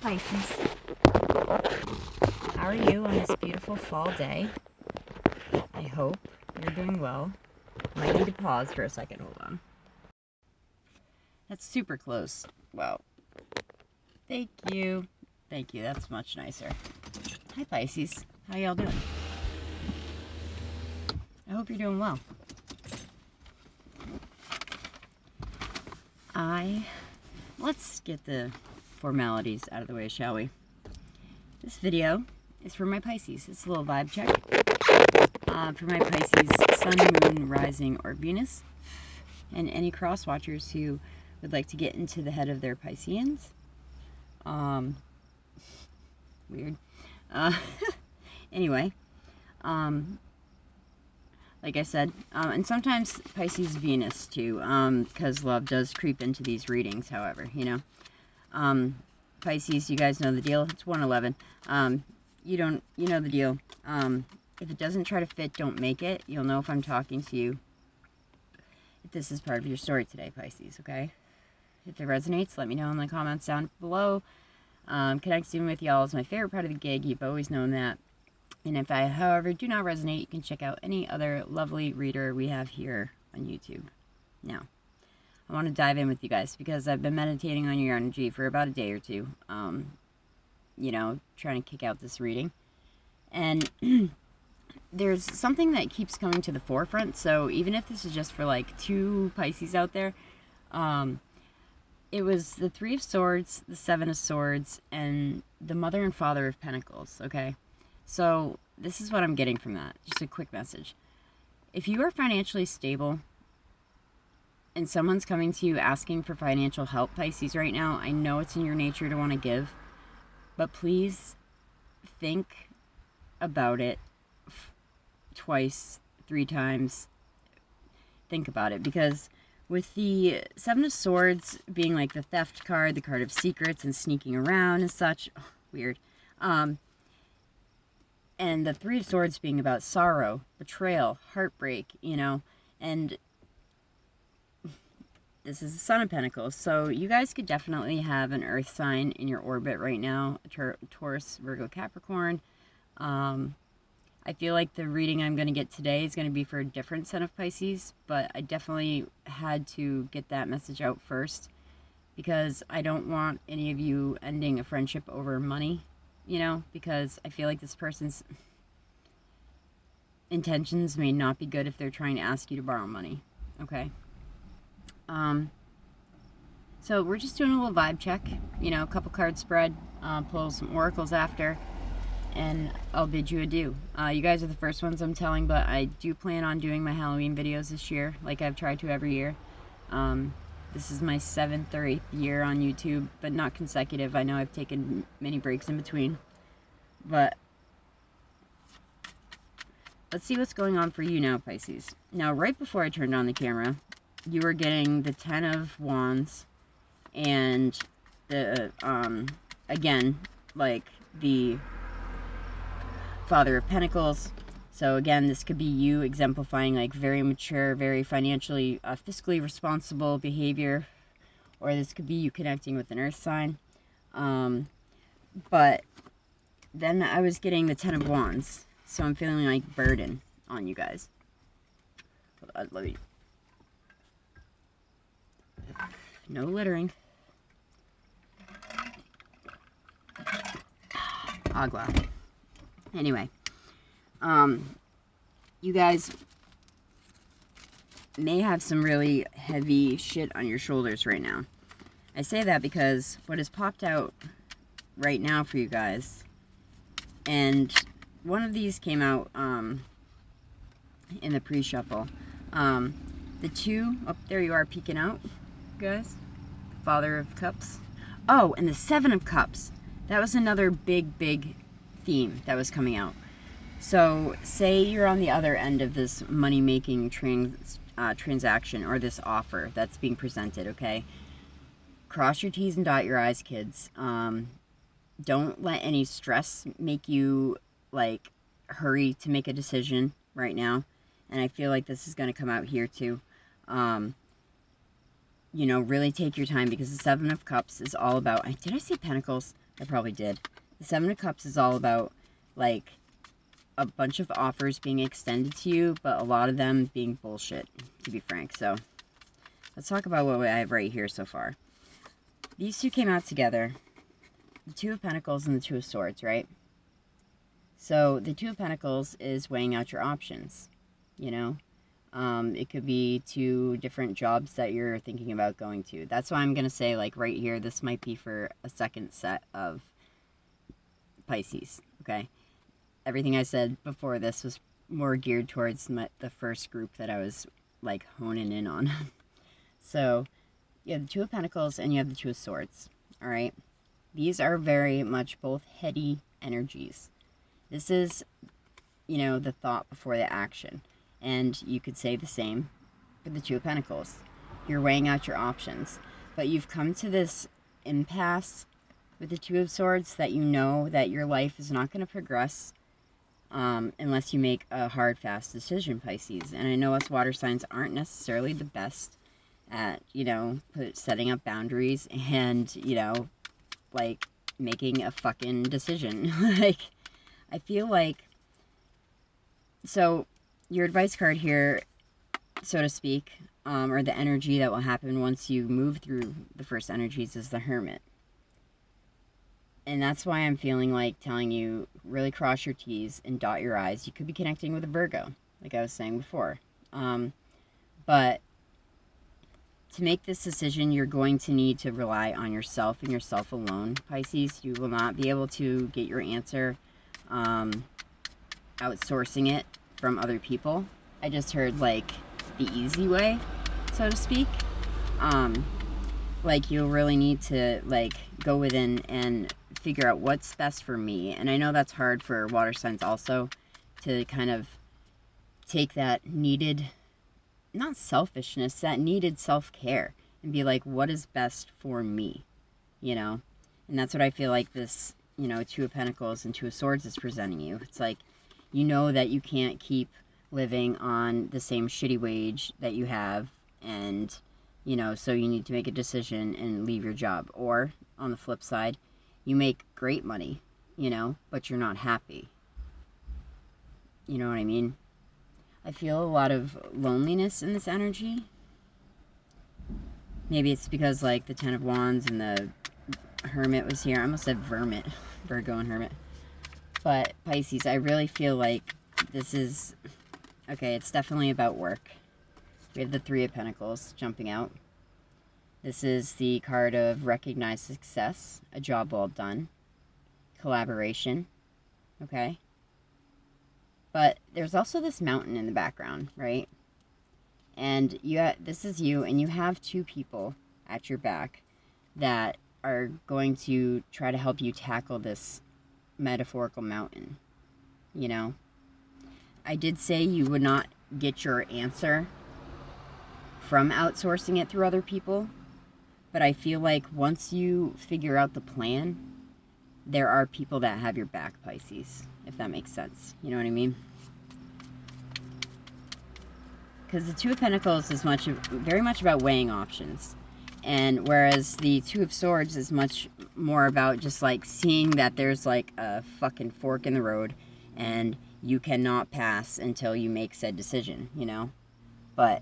Pisces. How are you on this beautiful fall day? I hope you're doing well. Might need to pause for a second. Hold on. That's super close. Wow. Thank you. Thank you. That's much nicer. Hi, Pisces. How y'all doing? I hope you're doing well. Let's get the formalities out of the way, shall we? This video is for my Pisces. It's a little vibe check for my Pisces sun, moon, rising, or Venus, and any cross watchers who would like to get into the head of their Pisceans. Weird. Anyway, like I said, and sometimes Pisces Venus too, because love does creep into these readings, however, you know. Pisces, you guys know the deal. It's 111. You know the deal. If it doesn't try to fit, don't make it. You'll know if I'm talking to you. If this is part of your story today, Pisces, okay? If it resonates, let me know in the comments down below. Connecting with y'all is my favorite part of the gig. You've always known that. And if I, however, do not resonate, you can check out any other lovely reader we have here on YouTube. Now, I want to dive in with you guys because I've been meditating on your energy for about a day or two. You know, trying to kick out this reading. And there's something that keeps coming to the forefront. So even if this is just for like 2 Pisces out there, it was the 3 of Swords, the 7 of Swords, and the Mother and Father of Pentacles, okay? So this is what I'm getting from that. Just a quick message. If you are financially stable and someone's coming to you asking for financial help, Pisces, right now, I know it's in your nature to want to give, but please think about it twice, 3 times. Think about it, because with the 7 of Swords being like the theft card, the card of secrets and sneaking around and such, weird. And the 3 of Swords being about sorrow, betrayal, heartbreak, you know, and this is the Son of Pentacles. So you guys could definitely have an earth sign in your orbit right now, Taurus, Virgo, Capricorn. I feel like the reading I'm going to get today is going to be for a different set of Pisces, but I definitely had to get that message out first because I don't want any of you ending a friendship over money. You know, because I feel like this person's intentions may not be good if they're trying to ask you to borrow money, okay? So we're just doing a little vibe check, you know, a couple card spread, pull some oracles after, and I'll bid you adieu. You guys are the first ones I'm telling, but I do plan on doing my Halloween videos this year, like I've tried to every year. This is my 7th or 8th year on YouTube, but not consecutive. I know I've taken many breaks in between. But let's see what's going on for you now, Pisces. Now, right before I turned on the camera, you were getting the 10 of Wands and the, again, like the Father of Pentacles. So again, this could be you exemplifying like very mature, very financially, fiscally responsible behavior, or this could be you connecting with an earth sign. But then I was getting the 10 of Wands, so I'm feeling like burden on you guys. Let me... No littering. Agua. Anyway, you guys may have some really heavy shit on your shoulders right now. I say that because what has popped out right now for you guys, and one of these came out in the pre-shuffle. The 2, oh, there you are peeking out, guys. Father of Cups. Oh, and the 7 of Cups. That was another big theme that was coming out. So, say you're on the other end of this money-making transaction or this offer that's being presented, okay? Cross your T's and dot your I's, kids. Don't let any stress make you, like, hurry to make a decision right now. And I feel like this is going to come out here, too. You know, really take your time because the 7 of Cups is all about... Did I say Pentacles? I probably did. The Seven of Cups is all about, like, a bunch of offers being extended to you, but a lot of them being bullshit, to be frank. So, let's talk about what I have right here so far. These two came out together. The Two of Pentacles and the Two of Swords, right? So, the Two of Pentacles is weighing out your options, you know? It could be 2 different jobs that you're thinking about going to. That's why I'm going to say, like, right here, this might be for a second set of Pisces, okay? Everything I said before this was more geared towards the first group that I was, like, honing in on. So, you have the Two of Pentacles and you have the Two of Swords, all right? These are very much both heady energies. This is, you know, the thought before the action. And you could say the same for the Two of Pentacles. You're weighing out your options. But you've come to this impasse with the Two of Swords that you know that your life is not going to progress unless you make a hard, fast decision, Pisces. And I know us water signs aren't necessarily the best at, you know, setting up boundaries and, you know, like, making a fucking decision. Like, I feel like, so, your advice card here, so to speak, or the energy that will happen once you move through the first energies is the Hermit. And that's why I'm feeling like telling you, really cross your T's and dot your I's. You could be connecting with a Virgo, like I was saying before. But to make this decision, you're going to need to rely on yourself and yourself alone, Pisces. You will not be able to get your answer outsourcing it from other people. I just heard, like, the easy way, so to speak. Like, you'll really need to, like, go within and figure out what's best for me. And I know that's hard for water signs also, to kind of take that needed, not selfishness, that needed self-care and be like, what is best for me, you know? And that's what I feel like this, you know, Two of Pentacles and Two of Swords is presenting you. It's like, you know that you can't keep living on the same shitty wage that you have, and, you know, so you need to make a decision and leave your job. Or, on the flip side, you make great money, you know, but you're not happy. You know what I mean? I feel a lot of loneliness in this energy. Maybe it's because, like, the Ten of Wands and the Hermit was here. I almost said Vermit. Virgo and Hermit. But, Pisces, I really feel like this is... Okay, it's definitely about work. We have the Three of Pentacles jumping out. This is the card of recognized success, a job well done, collaboration, okay? But there's also this mountain in the background, right? And this is you, and you have 2 people at your back that are going to try to help you tackle this metaphorical mountain, you know? I did say you would not get your answer from outsourcing it through other people, but I feel like once you figure out the plan, there are people that have your back, Pisces, if that makes sense. You know what I mean? Because the Two of Pentacles is very much about weighing options. And whereas the Two of Swords is much more about just, like, seeing that there's, like, a fucking fork in the road and you cannot pass until you make said decision, you know? But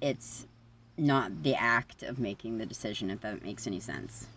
it's not the act of making the decision, if that makes any sense.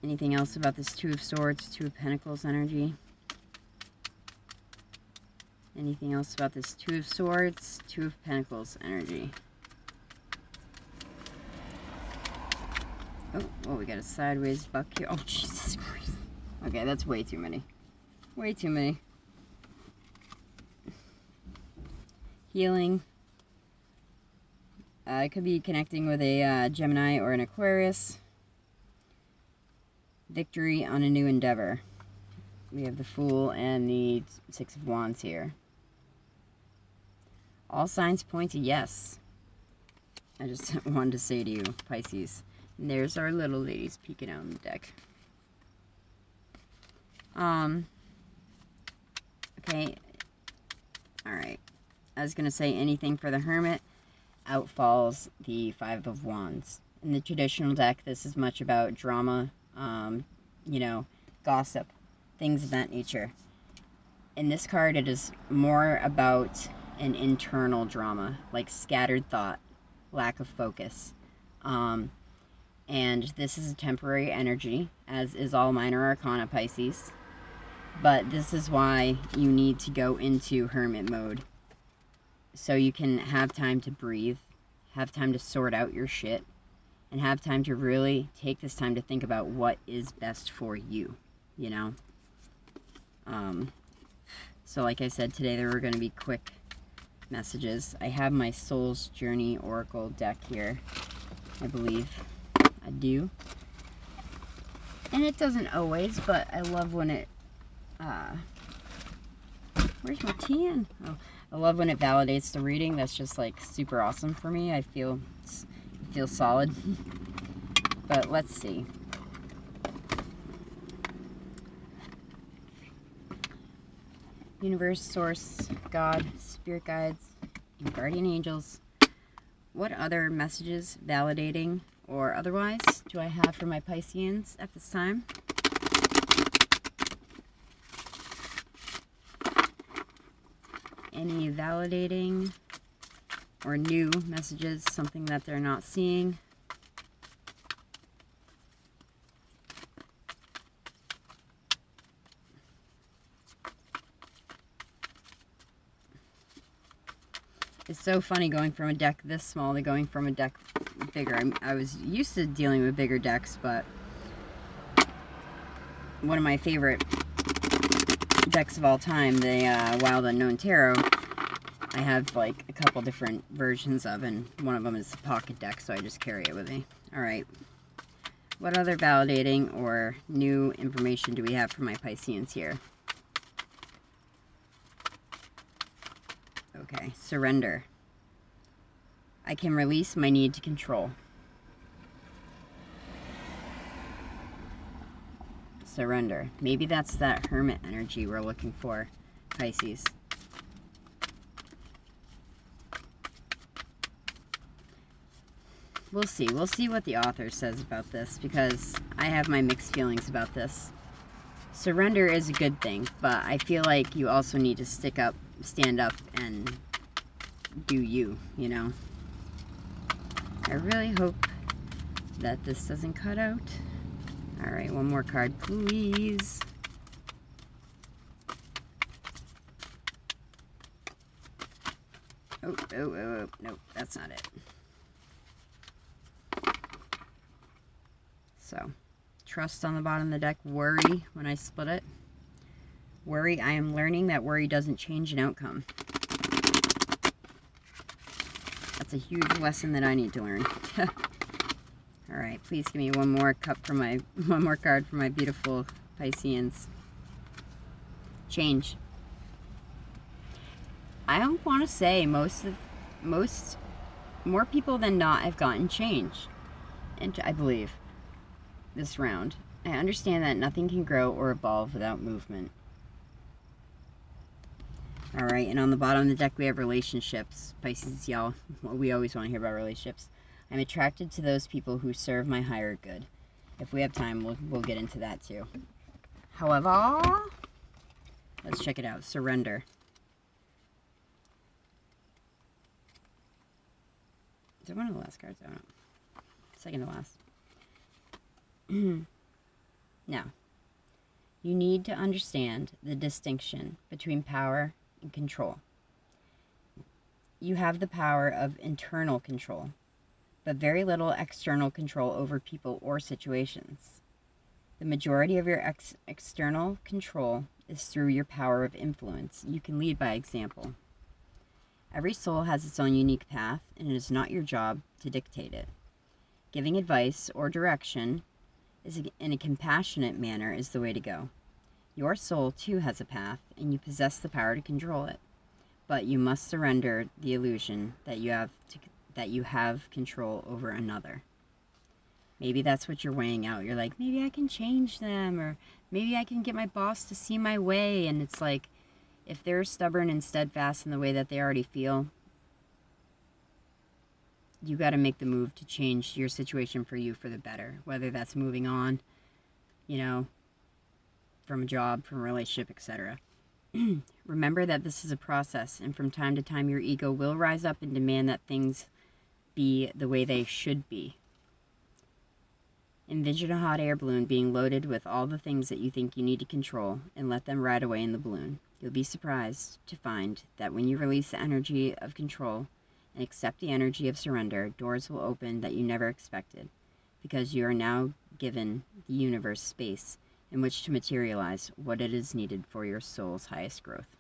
Anything else about this Two of Swords, Two of Pentacles energy? Anything else about this Two of Swords, Two of Pentacles energy? Oh, we got a sideways buck here. Oh, Jesus Christ. Okay, that's way too many. Way too many. Healing. I could be connecting with a Gemini or an Aquarius. Victory on a new endeavor. We have the Fool and the Six of Wands here. All signs point to yes. I just wanted to say to you, Pisces. And there's our little ladies peeking out on the deck. Okay. Alright. I was going to say anything for the Hermit. Out falls the Five of Wands. In the traditional deck, this is much about drama, you know, gossip, things of that nature. In this card, it is more about an internal drama, like scattered thought, lack of focus. And this is a temporary energy, as is all minor arcana, Pisces. But this is why you need to go into hermit mode, so you can have time to breathe, have time to sort out your shit, and have time to really take this time to think about what is best for you, you know? So like I said, today there were going to be quick messages. I have my Soul's Journey Oracle deck here, I believe. I do. And it doesn't always, but I love when it, where's my tin? Oh, I love when it validates the reading. That's just like super awesome for me. I feel solid. But let's see. Universe, source, God, spirit guides, and guardian angels. What other messages, validating or otherwise, do I have for my Pisceans at this time? Any validating or new messages, something that they're not seeing? It's so funny going from a deck this small to going from a deck bigger. I was used to dealing with bigger decks, but one of my favorite decks of all time, the Wild Unknown Tarot, I have like a couple different versions of, and one of them is a pocket deck, so I just carry it with me. Alright. What other validating or new information do we have for my Pisceans here? Okay, surrender. I can release my need to control. Surrender. Maybe that's that hermit energy we're looking for, Pisces. We'll see. We'll see what the author says about this, because I have my mixed feelings about this. Surrender is a good thing, but I feel like you also need to stick up, stand up, and do you, you know? I really hope that this doesn't cut out. Alright, one more card, please. Oh, nope, that's not it. So, trust on the bottom of the deck, worry when I split it. Worry, I am learning that worry doesn't change an outcome. That's a huge lesson that I need to learn. Alright, please give me one more card for my beautiful Pisceans. Change. I don't want to say more people than not have gotten change, and I believe this round. I understand that nothing can grow or evolve without movement. Alright, and on the bottom of the deck we have relationships. Pisces, y'all, we always want to hear about relationships. I'm attracted to those people who serve my higher good. If we have time, we'll get into that too. However, let's check it out. Surrender. Is it one of the last cards? I don't know. Second to last. Now, you need to understand the distinction between power and control. You have the power of internal control, but very little external control over people or situations. The majority of your external control is through your power of influence. You can lead by example. Every soul has its own unique path, and it is not your job to dictate it. Giving advice or direction in a compassionate manner is the way to go. Your soul too has a path, and you possess the power to control it. But you must surrender the illusion that you have control over another. Maybe that's what you're weighing out. You're like, maybe I can change them, or maybe I can get my boss to see my way. And it's like, if they're stubborn and steadfast in the way that they already feel, you got to make the move to change your situation for you for the better, whether that's moving on, you know, from a job, from a relationship, etc. Remember that this is a process, and from time to time your ego will rise up and demand that things be the way they should be. Envision a hot air balloon being loaded with all the things that you think you need to control, and let them ride away in the balloon. You'll be surprised to find that when you release the energy of control and accept the energy of surrender, doors will open that you never expected, because you are now given the universe space in which to materialize what it is needed for your soul's highest growth.